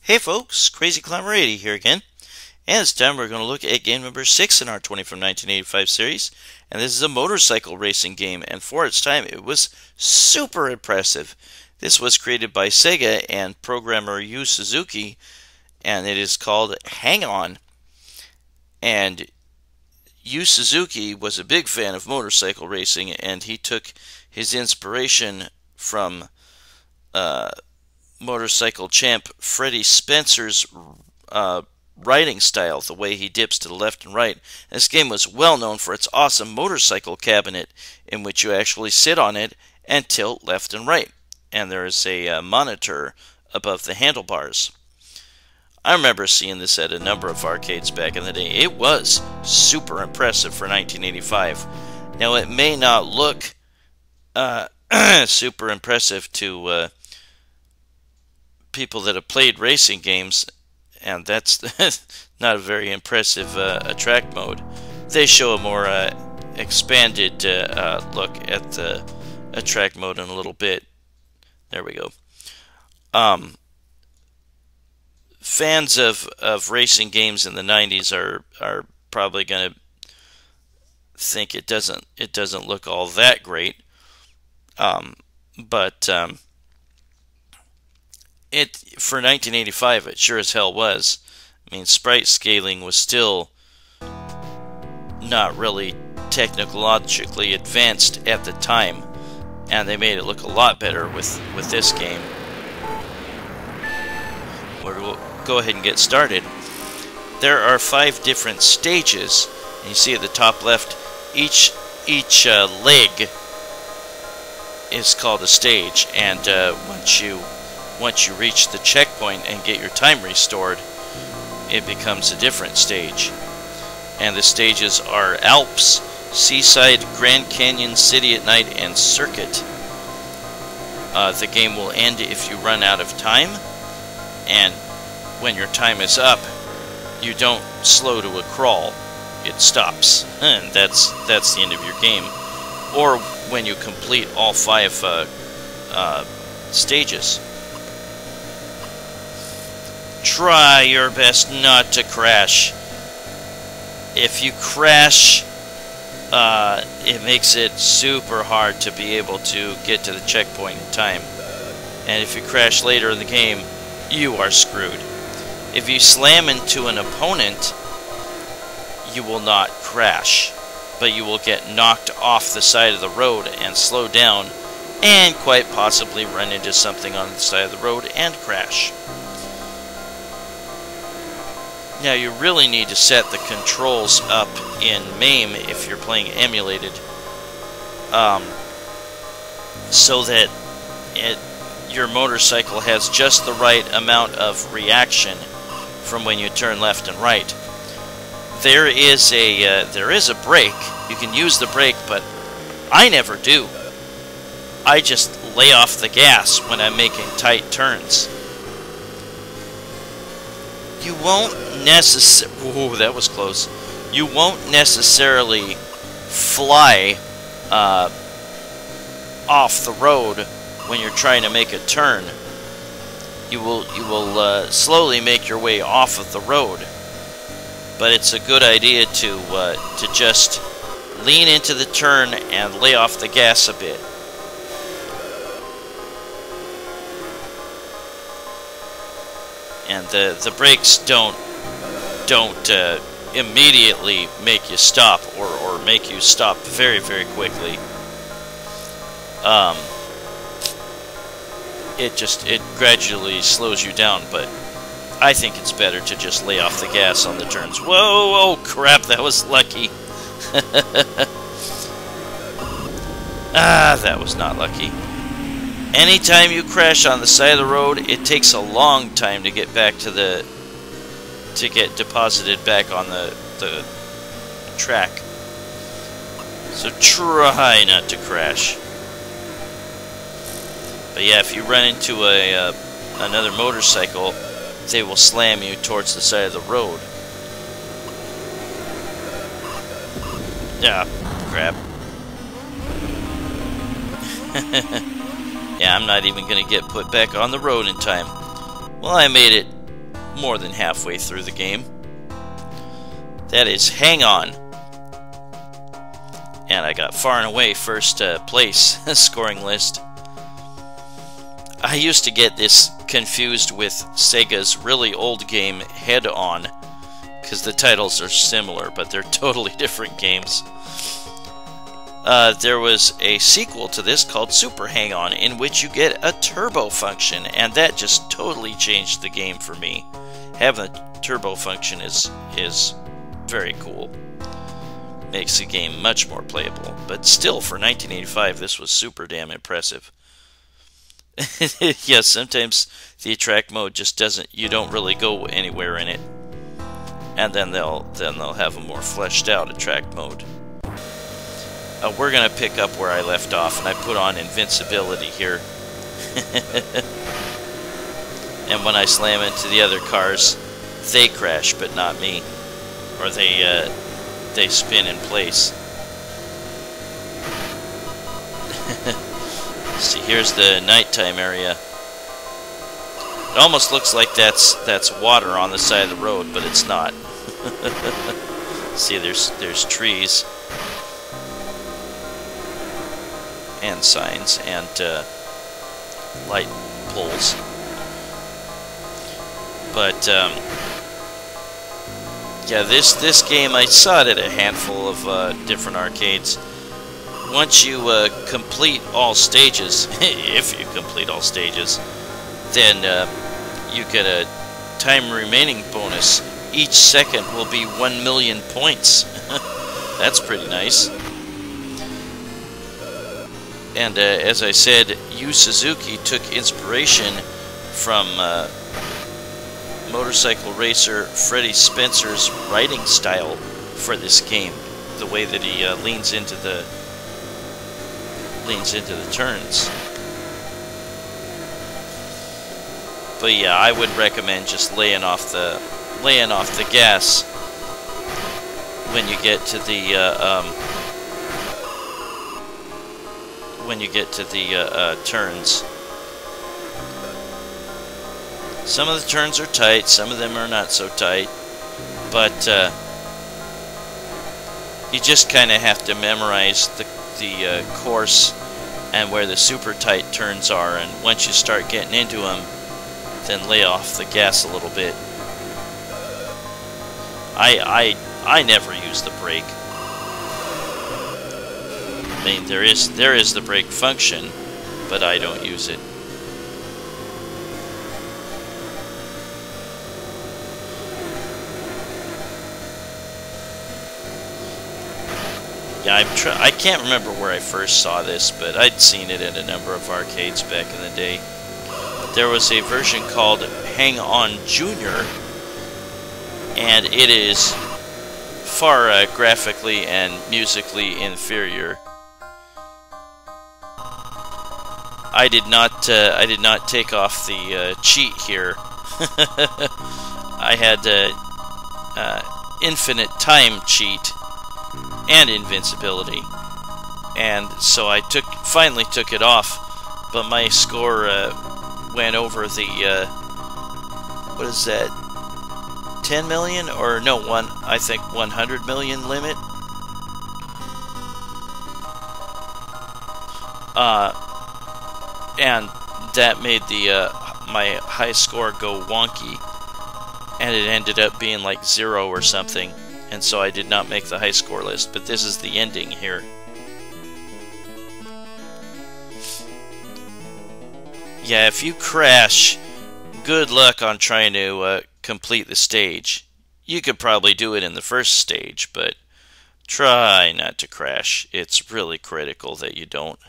Hey folks, Crazy Climber 80 here again, and this time we're going to look at game number 6 in our 20 from 1985 series, and this is a motorcycle racing game, and for its time it was super impressive. This was created by Sega and programmer Suzuki, and it is called Hang On. And Suzuki was a big fan of motorcycle racing, and he took his inspiration from motorcycle champ Freddie Spencer's riding style, the way he dips to the left and right. This game was well known for its awesome motorcycle cabinet in which you actually sit on it and tilt left and right, and there is a monitor above the handlebars. I remember seeing this at a number of arcades back in the day. It was super impressive for 1985. Now it may not look super impressive to people that have played racing games, and that's not a very impressive attract mode. They show a more expanded look at the attract mode in a little bit. There we go. Fans of racing games in the 90s are probably going to think it doesn't look all that great, but it for 1985 it sure as hell was. I mean, sprite scaling was still not really technologically advanced at the time, and they made it look a lot better with this game. We'll go ahead and get started. There are 5 different stages, and you see at the top left, each leg is called a stage, and once you reach the checkpoint and get your time restored, it becomes a different stage. And the stages are Alps, Seaside, Grand Canyon, City at Night, and Circuit. The game will end if you run out of time, and when your time is up, you don't slow to a crawl. It stops, and that's the end of your game. Or when you complete all 5 stages. Try your best not to crash. If you crash, it makes it super hard to be able to get to the checkpoint in time. And if you crash later in the game, you are screwed. If you slam into an opponent, you will not crash, but you will get knocked off the side of the road and slow down, and quite possibly run into something on the side of the road and crash. Now you really need to set the controls up in MAME if you're playing emulated, so that your motorcycle has just the right amount of reaction from when you turn left and right. There is a brake. You can use the brake, but I never do. I just lay off the gas when I'm making tight turns. You won't necessarily... Whoa, that was close. You won't necessarily fly off the road when you're trying to make a turn. You will slowly make your way off of the road. But it's a good idea to just lean into the turn and lay off the gas a bit. And the brakes don't immediately make you stop, or make you stop very, very quickly. It gradually slows you down, but I think it's better to just lay off the gas on the turns. Whoa, oh crap, that was lucky. That was not lucky. Anytime you crash on the side of the road, it takes a long time to get back to get deposited back on the track. So try not to crash. But yeah, if you run into another motorcycle, they will slam you towards the side of the road. Yeah, crap. Yeah, I'm not even going to get put back on the road in time. Well, I made it more than halfway through the game. That is Hang On. And I got far and away first place scoring list. I used to get this confused with Sega's really old game Head On, because the titles are similar, but they're totally different games. There was a sequel to this called Super Hang On, in which you get a turbo function, and that just totally changed the game for me. Having a turbo function is very cool. Makes the game much more playable, but still, for 1985, this was super damn impressive. Yeah, sometimes the attract mode just doesn't, you don't really go anywhere in it. And then they'll have a more fleshed out attract mode. We're gonna pick up where I left off, and I put on Invincibility here. And when I slam into the other cars, they crash, but not me. Or they spin in place. See, here's the nighttime area. It almost looks like that's water on the side of the road, but it's not. See, there's trees and signs and light poles. But yeah, this game, I saw it at a handful of different arcades. Once you complete all stages, if you complete all stages, then you get a time remaining bonus. Each second will be 1 million points. That's pretty nice. And as I said, Suzuki took inspiration from motorcycle racer Freddie Spencer's riding style for this game. The way that he leans into the turns. But yeah, I would recommend just laying off the gas when you get to the turns. Some of the turns are tight, some of them are not so tight, but you just kind of have to memorize the course and where the super tight turns are, and once you start getting into them, then lay off the gas a little bit. I never use the brake. I mean, there is the brake function, but I don't use it. Yeah, I can't remember where I first saw this, but I'd seen it at a number of arcades back in the day. There was a version called Hang On Junior, and it is far graphically and musically inferior. I did not take off the cheat here. I had infinite time cheat and invincibility, and so I finally took it off, but my score went over the what is that, 10 million, or no, I think 100 million limit. And that made my high score go wonky, and it ended up being like 0 or something. And so I did not make the high score list, but this is the ending here. Yeah, if you crash, good luck on trying to complete the stage. You could probably do it in the first stage, but try not to crash. It's really critical that you don't.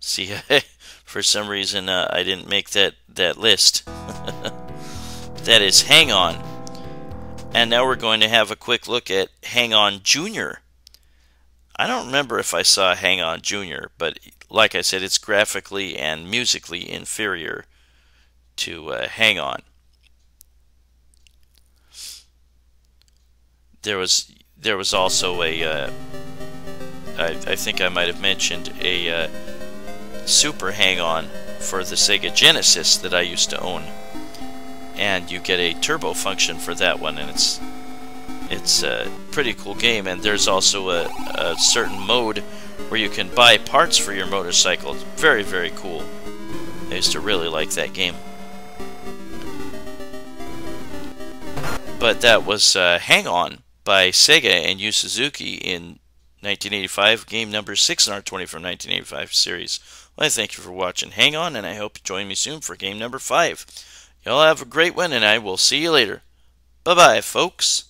See, for some reason I didn't make that list. That is Hang On. And now we're going to have a quick look at Hang On Junior. I don't remember if I saw Hang On Junior, but like I said, it's graphically and musically inferior to Hang On. There was also a I think I might have mentioned a Super Hang On for the Sega Genesis that I used to own. and you get a turbo function for that one, and it's a pretty cool game. And there's also a certain mode where you can buy parts for your motorcycle. It's very, very cool. I used to really like that game. But that was Hang On by Sega and Suzuki in 1985, game number 620 from 1985 series. Well, I thank you for watching Hang On, and I hope you join me soon for game number 5. Y'all have a great one, and I will see you later. Bye-bye, folks.